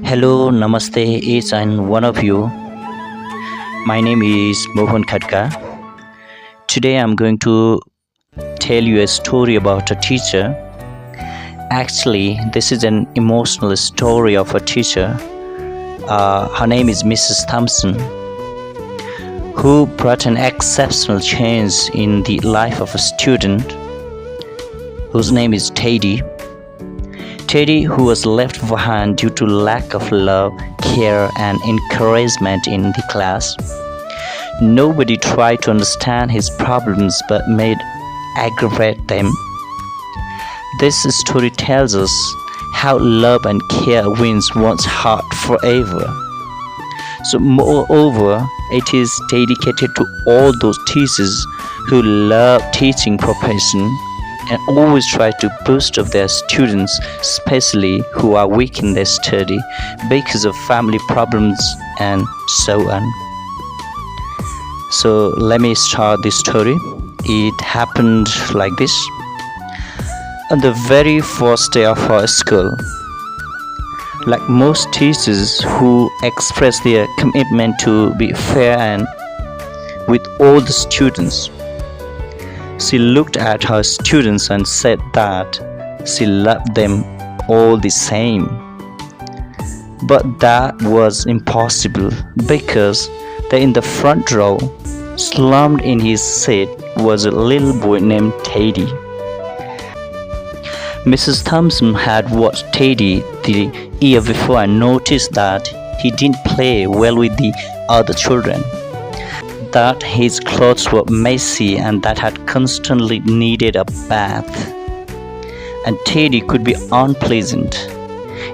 Hello, Namaste, each and one of you. My name is Mohan Khadka. Today I'm going to tell you a story about a teacher. Actually, this is an emotional story of a teacher. Her name is Mrs. Thompson, who brought an exceptional change in the life of a student whose name is Teddy. Teddy, who was left behind due to lack of love, care, and encouragement in the class. Nobody tried to understand his problems but made aggravate them. This story tells us how love and care wins one's heart forever. So, moreover, it is dedicated to all those teachers who love teaching profession and always try to boost up their students, especially who are weak in their study because of family problems and so on. So let me start this story. It happened like this. On the very first day of our school, like most teachers who express their commitment to be fair and with all the students, she looked at her students and said that she loved them all the same. But that was impossible because there in the front row, slumped in his seat, was a little boy named Teddy. Mrs. Thompson had watched Teddy the year before and noticed that he didn't play well with the other children, that his clothes were messy and that had constantly needed a bath. And Teddy could be unpleasant.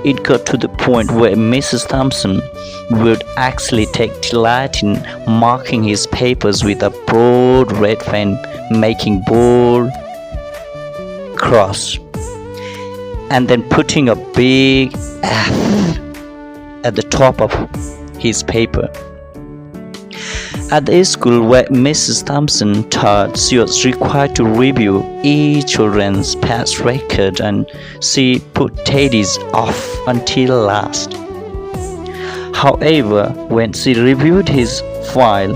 It got to the point where Mrs. Thompson would actually take delight in marking his papers with a broad red pen, making bold cross, and then putting a big F at the top of his paper. At the school where Mrs. Thompson taught, she was required to review each children's past record, and she put Teddy's off until last. However, when she reviewed his file,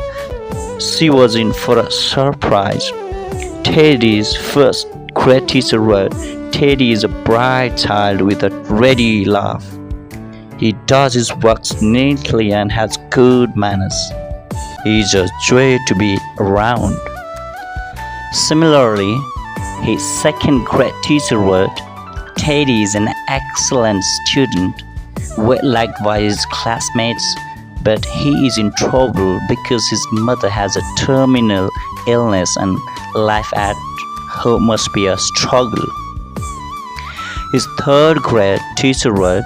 she was in for a surprise. Teddy's first grade teacher wrote, "Teddy is a bright child with a ready laugh. He does his work neatly and has good manners. He is a joy to be around." Similarly, his second grade teacher wrote, "Teddy is an excellent student, well liked by his classmates, but he is in trouble because his mother has a terminal illness and life at home must be a struggle." His third grade teacher wrote,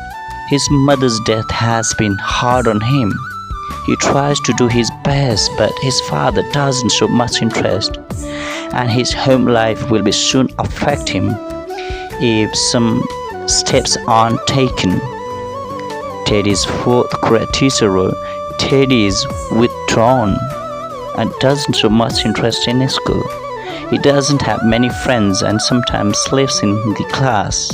"His mother's death has been hard on him. He tries to do his best, but his father doesn't show much interest, and his home life will be soon affect him if some steps aren't taken." Teddy's fourth grade teacher wrote, "Teddy is withdrawn and doesn't show much interest in his school. He doesn't have many friends and sometimes sleeps in the class."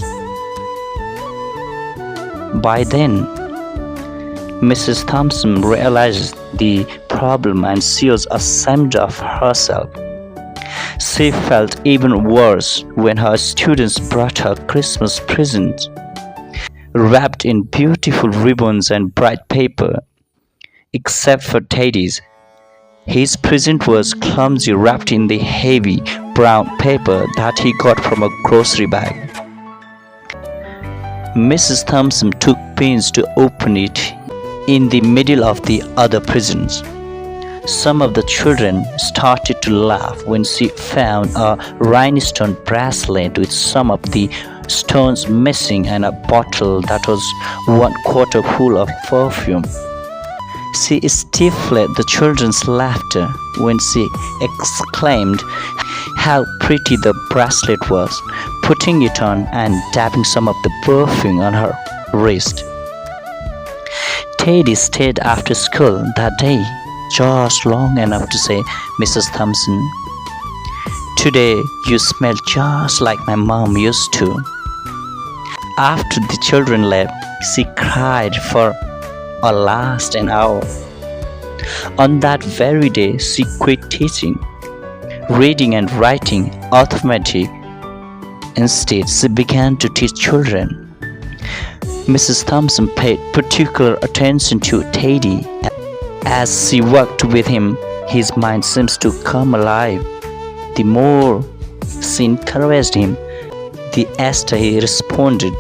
By then, Mrs. Thompson realized the problem and she was ashamed of herself. She felt even worse when her students brought her Christmas presents, wrapped in beautiful ribbons and bright paper, except for Teddy's. His present was clumsy, wrapped in the heavy brown paper that he got from a grocery bag. Mrs. Thompson took pains to open it in the middle of the other presents. Some of the children started to laugh when she found a rhinestone bracelet with some of the stones missing and a bottle that was 1/4 full of perfume. She stifled the children's laughter when she exclaimed how pretty the bracelet was, putting it on and dabbing some of the perfume on her wrist. Teddy stayed after school that day just long enough to say, "Mrs. Thompson, today you smell just like my mom used to." After the children left, She cried for a last an hour. On that very day, she quit teaching, reading and writing arithmetic. Instead, she began to teach children. Mrs. Thompson paid particular attention to Teddy. As she worked with him, his mind seems to come alive. The more she encouraged him, the faster he responded.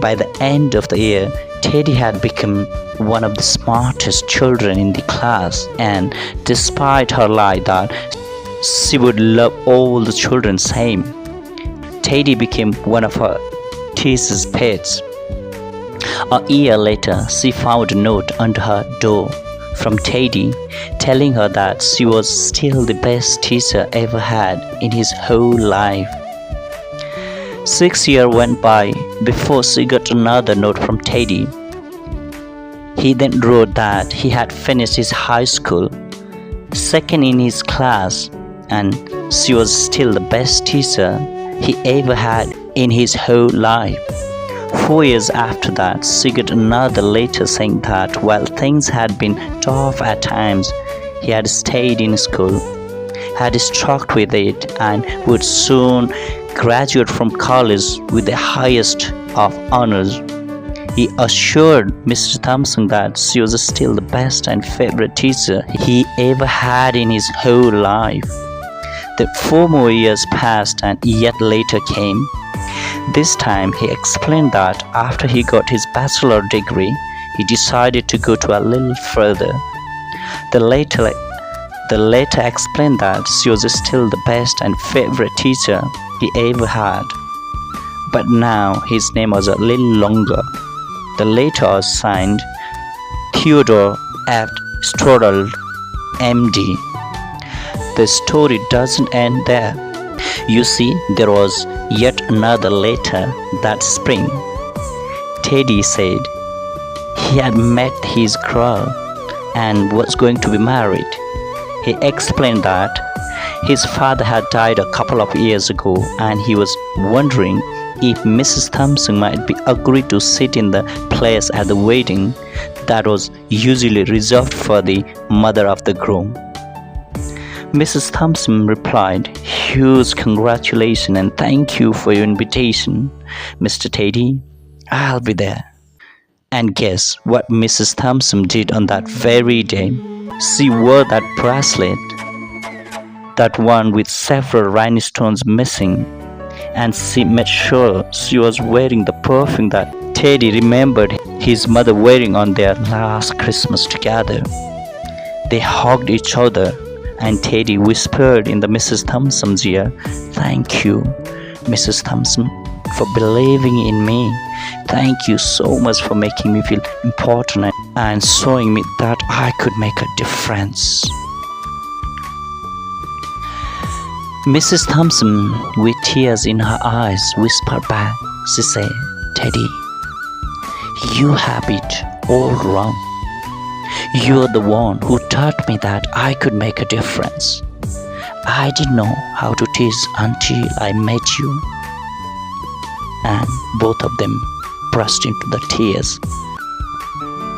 By the end of the year, Teddy had become one of the smartest children in the class, and despite her lie that she would love all the children same, Teddy became one of her teacher's pets. A year later, she found a note under her door from Teddy telling her that she was still the best teacher ever had in his whole life. 6 years went by before she got another note from Teddy. He then wrote that he had finished his high school, second in his class, and she was still the best teacher he ever had in his whole life. 4 years after that, she got another letter saying that while things had been tough at times, he had stayed in school, had stuck with it, and would soon graduate from college with the highest of honors. He assured Mr. Thompson that she was still the best and favorite teacher he ever had in his whole life. The 4 more years passed and yet later came. This time he explained that after he got his bachelor degree, he decided to go to a little further. The letter explained that she was still the best and favorite teacher he ever had. But now his name was a little longer. The letter was signed Theodore F. Stoddard, MD. The story doesn't end there. You see, there was yet another letter that spring. Teddy said he had met his girl and was going to be married. He explained that his father had died a couple of years ago and he was wondering if Mrs. Thompson might be agreed to sit in the place at the wedding that was usually reserved for the mother of the groom. Mrs. Thompson replied, "Huge congratulations and thank you for your invitation, Mr. Teddy. I'll be there." And guess what Mrs. Thompson did on that very day? She wore that bracelet, that one with several rhinestones missing, and she made sure she was wearing the perfume that Teddy remembered his mother wearing on their last Christmas together. They hugged each other, and Teddy whispered in the Mrs. Thompson's ear, "Thank you, Mrs. Thompson, for believing in me. Thank you so much for making me feel important and showing me that I could make a difference." Mrs. Thompson, with tears in her eyes, whispered back. She said, "Teddy, you have it all wrong. You're the one who taught me that I could make a difference. I didn't know how to teach until I met you." And both of them burst into the tears.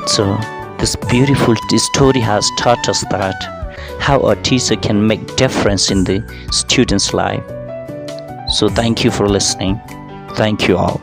So this beautiful story has taught us that how a teacher can make difference in the student's life. So thank you for listening. Thank you all.